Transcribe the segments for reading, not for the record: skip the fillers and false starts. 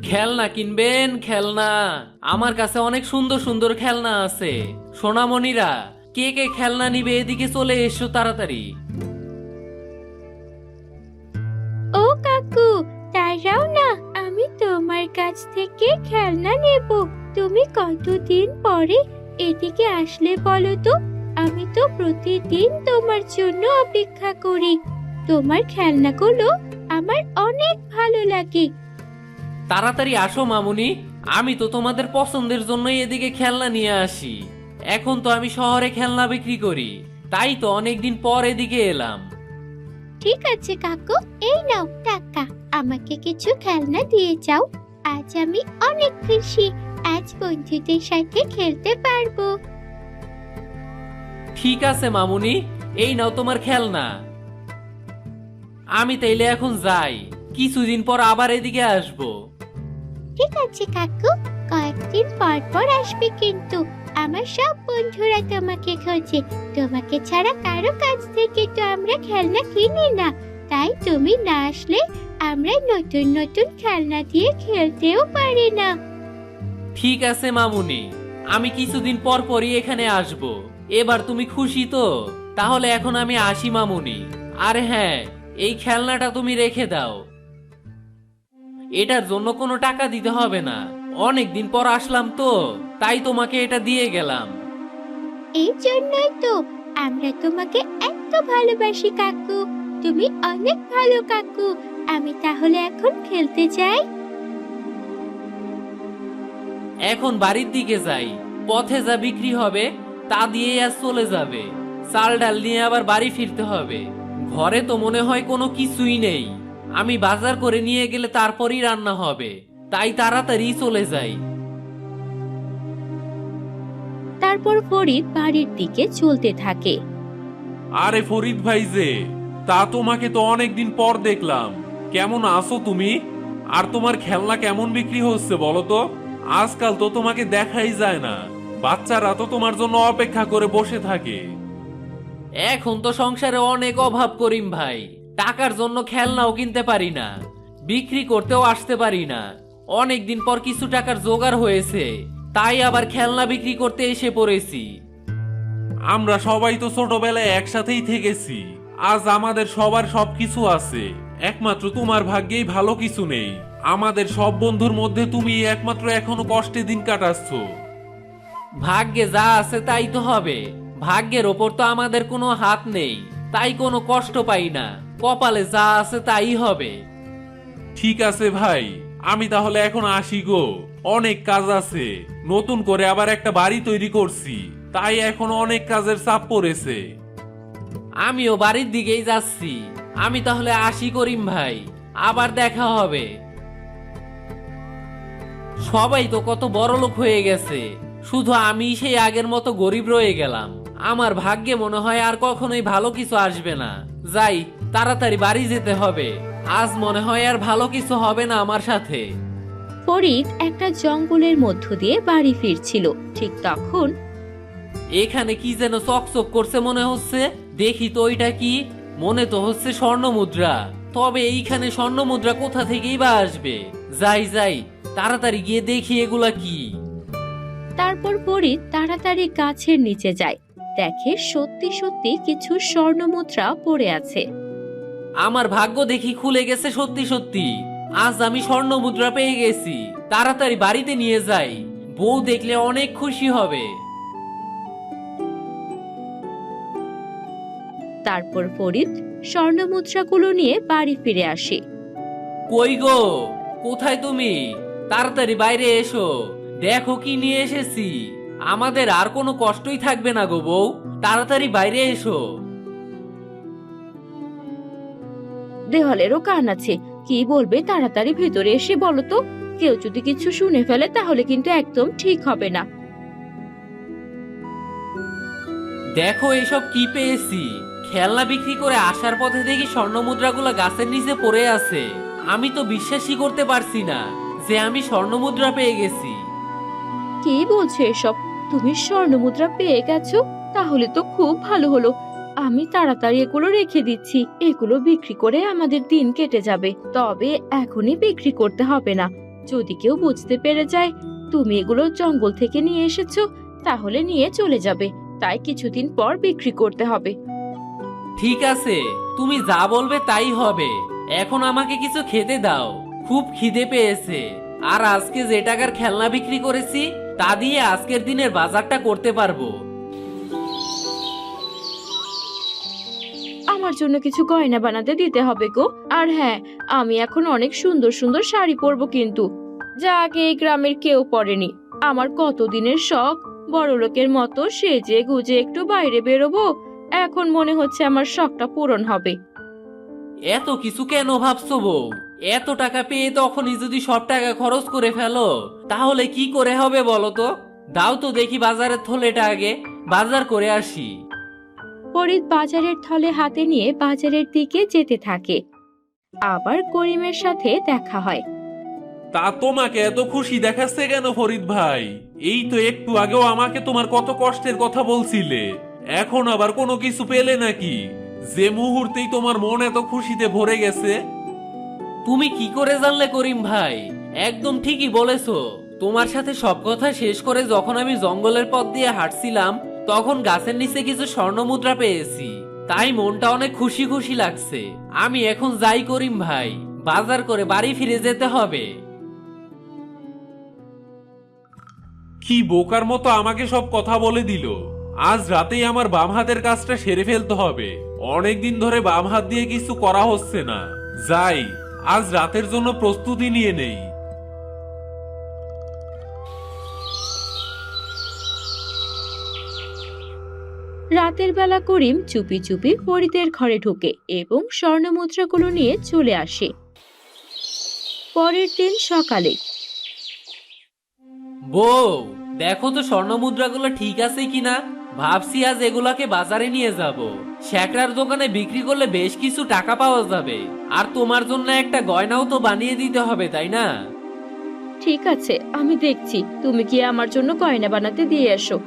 খেলনা কিনবেন? খেলনা আমার কাছে অনেক সুন্দর সুন্দর খেলনা আছে। সোনামণিরা, কে কে খেলনা নিবে এদিকে চলে এসো তাড়াতাড়ি। ও কাকু, দাঁড়াও না, আমি তোমার কাছ থেকে খেলনা নেব। তুমি কতদিন পরে এদিকে আসলে বলো তো? আমি তো প্রতিদিন তোমার জন্য অপেক্ষা করি। তোমার খেলনাগুলো আমার অনেক ভালো লাগে। তাড়াতাড়ি আসো মামুনি, আমি তো তোমাদের পছন্দের জন্যই এদিকে খেলনা নিয়ে আসি। এখন তো আমি শহরে খেলনা বিক্রি করি, তাই তো অনেকদিন পর এদিকে এলাম। ঠিক আছে কাকু, এই নাও টাকা। আমাকে কিছু খেলনা দিয়ে যাও। আজ আমি অনেক খুশি। আজ বন্ধুদের সাথে খেলতে পারবো। ঠিক আছে মামুনি, এই নাও তোমার খেলনা। আমি তাইলে এখন যাই, কিছুদিন পর আবার এদিকে আসবো। ঠিক আছে কাকু, কয়েকদিন পর পর আসবে কিন্তু। আমার সব বন্ধুরা তোমাকে খোঁজে। তোমাকে ছাড়া কারো কাছ থেকে তো আমরা খেলনা কিনি না। তাই তুমি না আসলে আমরা নতুন নতুন খেলনা দিয়ে খেলতেও পারি না। ঠিক আছে মামুনি, আমি কিছুদিন পর পরই এখানে আসব। এবার তুমি খুশি তো? তাহলে এখন আমি আসি মামুনি। আর হ্যাঁ, এই খেলনাটা তুমি রেখে দাও। এটার জন্য কোনো টাকা দিতে হবে না। অনেকদিন পর আসলাম তো, তাই তোমাকে এটা দিয়ে গেলাম। এই জন্যই তো আমরা তোমাকে এত ভালোবাসি কাকু। তুমি অনেক ভালো কাকু। আমি তাহলে এখন খেলতে যাই। এখন বাড়ির দিকে যাই, পথে যা বিক্রি হবে তা দিয়ে আজ চলে যাবে। চাল ডাল নিয়ে আবার বাড়ি ফিরতে হবে। ঘরে তো মনে হয় কোনো কিছুই নেই। আমি বাজার করে নিয়ে গেলে তারপরই রান্না হবে, তাই তাড়াতাড়ি চলে যাই। তারপর ফরিদ বাড়ির দিকে চলতে থাকে। আরে ফরিদ ভাই যে, তা তোমাকে তো অনেকদিন পর দেখলাম। কেমন আছো তুমি? আর তোমার খেলনা কেমন বিক্রি হচ্ছে বলো তো? আজকাল তো তোমাকে দেখাই যায় না। বাচ্চারা তো তোমার জন্য অপেক্ষা করে বসে থাকে। এখন তো সংসারে অনেক অভাব করিম ভাই, টাকার জন্য খেলনাও কিনতে পারি না, বিক্রি করতেও আসতে পারি না। অনেকদিন পর কিছু টাকার জোগাড় হয়েছে, তাই আবার খেলনা বিক্রি করতে এসে পড়েছি। আমরা সবাই তো ছোটবেলায় একসাথেই থেকেছি। আজ আমাদের সবার সবকিছু আছে, একমাত্র তোমার ভাগ্যেই ভালো কিছু নেই। আমাদের সব বন্ধুর মধ্যে তুমি একমাত্র এখনো কষ্টে দিন কাটাচ্ছ। ভাগ্যে যা আছে তাই তো হবে। ভাগ্যের ওপর তো আমাদের কোনো হাত নেই, তাই কোনো কষ্ট পাই না। কপালে যা আছে তাই হবে। ঠিক আছে ভাই, আমি তাহলে এখন আসি গো। অনেক কাজ আছে, নতুন করে আবার একটা বাড়ি তৈরি করছি, তাই এখন অনেক কাজের চাপ পড়েছে। আমিও বাড়ির দিকেই যাচ্ছি। আমি তাহলে আসি করিম ভাই, আবার দেখা হবে। সবাই তো কত বড় লোক হয়ে গেছে, শুধু আমি সেই আগের মতো গরিব রয়ে গেলাম। আমার ভাগ্যে মনে হয় আর কখনোই ভালো কিছু আসবে না। যাই, তাড়াতাড়ি বাড়ি যেতে হবে। আজ মনে হয় আর ভালো কিছু হবে না আমার সাথে। ফরিদ একটা জঙ্গলের মধ্য দিয়ে বাড়ি ফিরছিল। ঠিক তখন এখানে কি যেন চকচক করছে মনে হচ্ছে। দেখি তো ওইটা কি। মনে তো হচ্ছে স্বর্ণ মুদ্রা, তবে এইখানে স্বর্ণ মুদ্রা কোথা থেকেই বা আসবে। যাই যাই, তাড়াতাড়ি গিয়ে দেখি এগুলা কি। তারপর ফরিদ তাড়াতাড়ি গাছের নিচে যায়। দেখে সত্যি সত্যি কিছু স্বর্ণ মুদ্রা পড়ে আছে। আমার ভাগ্য দেখি খুলে গেছে সত্যি সত্যি। আজ আমি স্বর্ণ মুদ্রা পেয়ে গেছি। তাড়াতাড়ি বাড়িতে নিয়ে যাই, বউ দেখলে অনেক খুশি হবে। তারপর ফরিদ স্বর্ণ মুদ্রাগুলো নিয়ে বাড়ি ফিরে আসে। কই গো, কোথায় তুমি? তাড়াতাড়ি বাইরে এসো, দেখো কি নিয়ে এসেছি। আমাদের আর কোনো কষ্টই থাকবে না গো বউ, তাড়াতাড়ি বাইরে এসো। দেওয়ালেরও কান আছে, কি বলবে তাড়াতাড়ি ভেতরে এসে বলো তো। কেউ যদি কিছু শুনে ফেলে তাহলে কিন্তু একদম ঠিক হবে না। দেখো এসব কি পেয়েছি। খেলনা বিক্রি করে আসার পথে দেখি স্বর্ণ মুদ্রাগুলো গাছের নিচে পড়ে আছে। আমি তো বিশ্বাসই করতে পারছি না যে আমি স্বর্ণ মুদ্রা পেয়ে গেছি। কি বলছো এসব? তুমি স্বর্ণ মুদ্রা পেয়ে গেছো? তাহলে তো খুব ভালো হলো। আমি তাড়াতাড়ি এগুলো রেখে দিচ্ছি। এগুলো বিক্রি করে আমাদের দিন কেটে যাবে। তবে এখনই বিক্রি করতে হবে না। যদি কেউ বুঝতে পেরে যায় তুমি এগুলো জঙ্গল থেকে নিয়ে এসেছো তাহলে নিয়ে চলে যাবে, তাই কিছুদিন পর বিক্রি করতে হবে। ঠিক আছে, তুমি যা বলবে তাই হবে। এখন আমাকে কিছু খেতে দাও, খুব খিদে পেয়েছে। আর আজকে যে টাকার খেলনা বিক্রি করেছি তা দিয়ে আজকের দিনের বাজারটা করতে পারবো। আমার জন্য কিছু গয়না বানাতে দিতে হবে গো। আর হ্যাঁ, আমি এখন অনেক সুন্দর সুন্দর শাড়ি পরবো, কিন্তু যা আগে এই গ্রামের কেউ পরেনি। আমার কতদিনের শখ বড়লোকের মতো সেজে গুজে একটু বাইরে বেরোবো, এখন মনে হচ্ছে আমার শখটা পূরণ হবে। এত কিছু কেন ভাবছো বউ? এত টাকা পেয়ে তখনই যদি সব টাকা খরচ করে ফেলো তাহলে কি করে হবে বলো তো? দাও তো দেখি বাজারের থলেটা আগে, বাজার করে আসি। ফরিদ বাজারের থলে হাতে নিয়ে বাজারের দিকে যেতে থাকে। আবার করিমের সাথে দেখা হয়। তা তোমাকে এত খুশি দেখাচ্ছে কেন ফরিদ ভাই? এই তো একটু আগেও আমাকে তোমার কত কষ্টের কথা বলছিলে, এখন আবার কোনো কিছু পেলে নাকি? যে মুহূর্তেই তোমার মন এত খুশিতে ভরে গেছে। তুমি কি করে জানলে করিম ভাই? একদম ঠিকই বলেছো। তোমার সাথে সব কথা শেষ করে যখন আমি জঙ্গলের পথ দিয়ে হাঁটছিলাম তখন গাছের নিচে কিছু স্বর্ণ মুদ্রা পেয়েছি, তাই মনটা অনেক খুশি খুশি লাগছে। আমি এখন যাই করিম ভাই, বাজার করে বাড়ি ফিরে যেতে হবে। কি বোকার মতো আমাকে সব কথা বলে দিল। আজ রাতেই আমার বাম হাতের কাজটা সেরে ফেলতে হবে। অনেকদিন ধরে বাম হাত দিয়ে কিছু করা হচ্ছে না। যাই, আজ রাতের জন্য প্রস্তুতি নিয়ে নেই। রাতের বেলা করিম চুপি চুপি ফরিদের ঘরে ঢোকে এবং স্বর্ণ মুদ্রাগুলো নিয়ে চলে আসে। পরের দিন সকালে বউ, দেখো তো স্বর্ণ মুদ্রাগুলো ঠিক আছে কিনা। ভাবছি আজ এগুলাকে বাজারে নিয়ে যাব। শ্যাকরার দোকানে বিক্রি করলে বেশ কিছু টাকা পাওয়া যাবে। আর তোমার জন্য একটা গয়নাও তো বানিয়ে দিতে হবে, তাই না? ঠিক আছে, আমি দেখছি। তুমি গিয়ে আমার জন্য গয়না বানাতে দিয়ে এসো।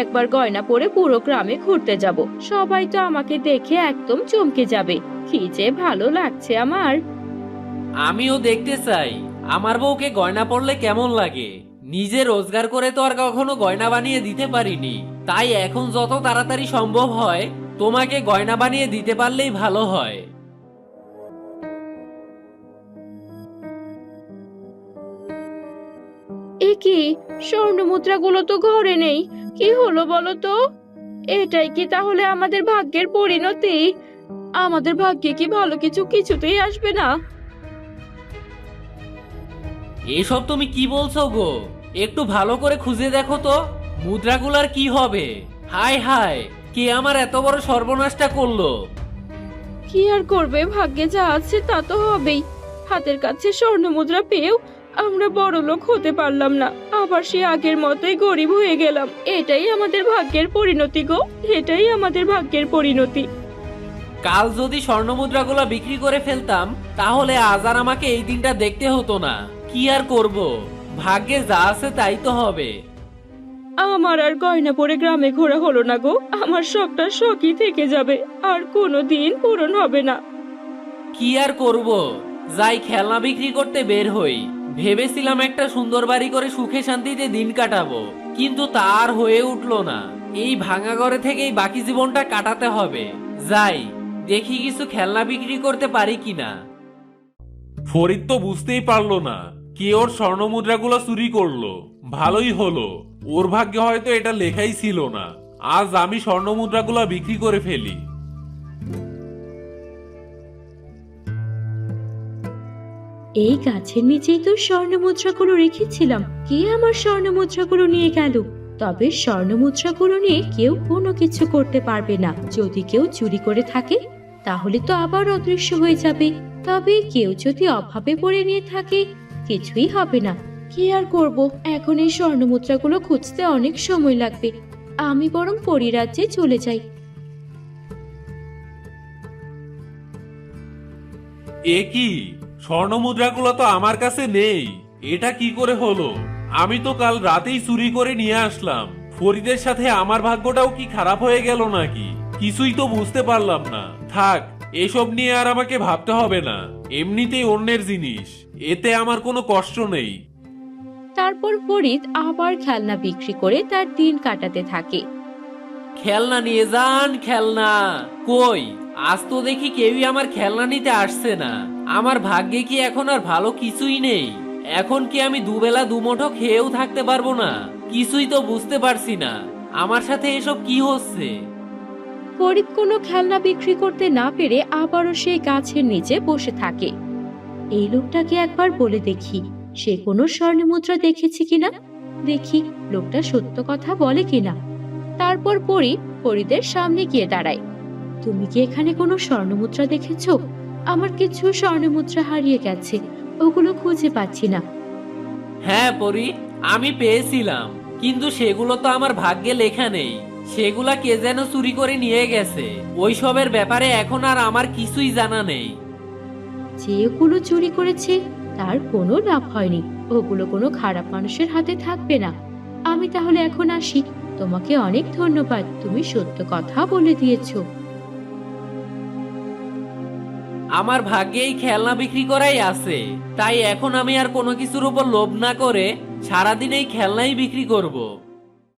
একবার গয়না পরে পুরো গ্রামে ঘুরতে যাব, সবাই তো আমাকে দেখে একদম চমকে যাবে। কি যে ভালো লাগছে আমার। আমিও দেখতে চাই আমার বউকে গয়না পরলে কেমন লাগে। নিজে রোজগার করে তো আর কখনো গয়না বানিয়ে দিতে পারিনি, তাই এখন যত তাড়াতাড়ি সম্ভব হয় তোমাকে গয়না বানিয়ে দিতে পারলেই ভালো হয়। এ কি, স্বর্ণ মুদ্রাগুলো তো ঘরে নেই। কি হলো বলো তো? এটাই কি তাহলে আমাদের ভাগ্যের পরিণতি? আমাদের ভাগ্যে কি ভালো কিছু কিছুতেই আসবে না? এসব তুমি কি বলছো গো? একটু ভালো করে খুঁজে দেখো তো মুদ্রাগুলার কি হবে। হায় হায়, কে আমার এত বড় সর্বনাশটা করলো? কি আর করবে, ভাগ্যে যা আছে তা তো হবেই। হাতের কাছে স্বর্ণ মুদ্রা পেয়েও আমরা বড় লোক হতে পারলাম না, আবার সে আগের মতোই গরিব হয়ে গেলাম। এটাই আমাদের ভাগ্যের পরিণতি গো, এটাই আমাদের ভাগ্যের পরিণতি। কাল যদি স্বর্ণ মুদ্রাগুলা বিক্রি করে ফেলতাম তাহলে আজ আর আমাকে এই দিনটা দেখতে হতো না। কি আর করব, ভাগ্যে যা আছে তাই তো হবে। আমার আর গয়না পরে গ্রামে ঘোরা হলো না গো। আমার শখটা শখই থেকে যাবে, আর কোনো দিন পূরণ হবে না। কি আর করব, যাই খেলনা বিক্রি করতে বের হই। ভেবেছিলাম একটা সুন্দর বাড়ি করে সুখে শান্তিতে দিন কাটাবো, কিন্তু তা আর হয়ে উঠলো না। এই ভাঙা ঘরে থেকেই বাকি জীবনটা কাটাতে হবে। যাই, দেখি কিছু খেলনা বিক্রি করতে পারি কিনা। ফরিদ তো বুঝতেই পারলো না কে ওর স্বর্ণ মুদ্রাগুলো চুরি করলো। ভালোই হলো, ওর ভাগ্যে হয়তো এটা লেখাই ছিল না। আজ আমি স্বর্ণ মুদ্রাগুলো বিক্রি করে ফেলি। এই গাছের নিচেই তো স্বর্ণ মুদ্রাগুলো রেখেছিলাম। কে আমার স্বর্ণ মুদ্রাগুলো নিয়ে গেল? তবে স্বর্ণ মুদ্রাগুলো নিয়ে কেউ কোনো কিছু করতে পারবে না। যদি কেউ চুরি করে থাকে তাহলে তো আবার অদৃশ্য হয়ে যাবে। তবে কেউ যদি অভাবে পড়ে নিয়ে থাকে কিছুই হবে না। কি আর করব, এখন এই স্বর্ণ মুদ্রাগুলো খুঁজতে অনেক সময় লাগবে। আমি বরং পরিরাজ্যে চলে যাই। এ কি, স্বর্ণ মুদ্রাগুলো তো আমার কাছে নেই। এটা কি করে হলো? আমি তো কাল রাতেই চুরি করে নিয়ে আসলাম। ফরিদের সাথে আমার ভাগ্যটাও কি খারাপ হয়ে গেল নাকি? কিছুই তো বুঝতে পারলাম না। থাক, এসব নিয়ে আর আমাকে ভাবতে হবে না। এমনিতেই অন্যের জিনিস, এতে আমার কোনো কষ্ট নেই। তারপর ফরিদ আবার খেলনা বিক্রি করে তার দিন কাটাতে থাকে। খেলনা নিয়ে যান, খেলনা কই? আজ তো দেখি কেউই আমার খেলনা নিতে আসছে না। আমার ভাগ্যে কি এখন আর ভালো কিছুই নেই? এখন কি আমি দুবেলা দুমুঠো খেয়েও থাকতে পারবো না? কিছুই তো বুঝতে পারছি না, আমার সাথে এসব কি হচ্ছে। ফরিদ কোনো খেলনা বিক্রি করতে না পেরে আবারও সেই গাছের নিচে বসে থাকে। এই লোকটাকে একবার বলে দেখি সে কোনো স্বর্ণমুদ্রা দেখেছে কিনা, দেখি লোকটা সত্য কথা বলে কিনা। তারপর পরি ফরিদের সামনে গিয়ে দাঁড়ায়। তুমি কি এখানে কোনো স্বর্ণমুদ্রা দেখেছো? আমার কিছু স্বর্ণমুদ্রা হারিয়ে গেছে, ওগুলো খুঁজে পাচ্ছি না। হ্যাঁ পরি, আমি পেয়েছিলাম, কিন্তু সেগুলো তো আমার ভাগ্যে লেখা নেই। সেগুলা কে যেন চুরি করে নিয়ে গেছে। ওইসবের ব্যাপারে এখন আর আমার কিছুই জানা নেই। যে ওগুলো চুরি করেছে তার কোনো লাভ হয়নি, ওগুলো কোনো খারাপ মানুষের হাতে থাকবে না। আমি তাহলে এখন আসি, তোমাকে অনেক ধন্যবাদ, তুমি সত্য কথা বলে দিয়েছো। আমার ভাগ্যে এই খেলনা বিক্রি করাই আছে, তাই এখন আমি আর কোনো কিছুর উপর লোভ না করে সারাদিন এই খেলনাই বিক্রি করব।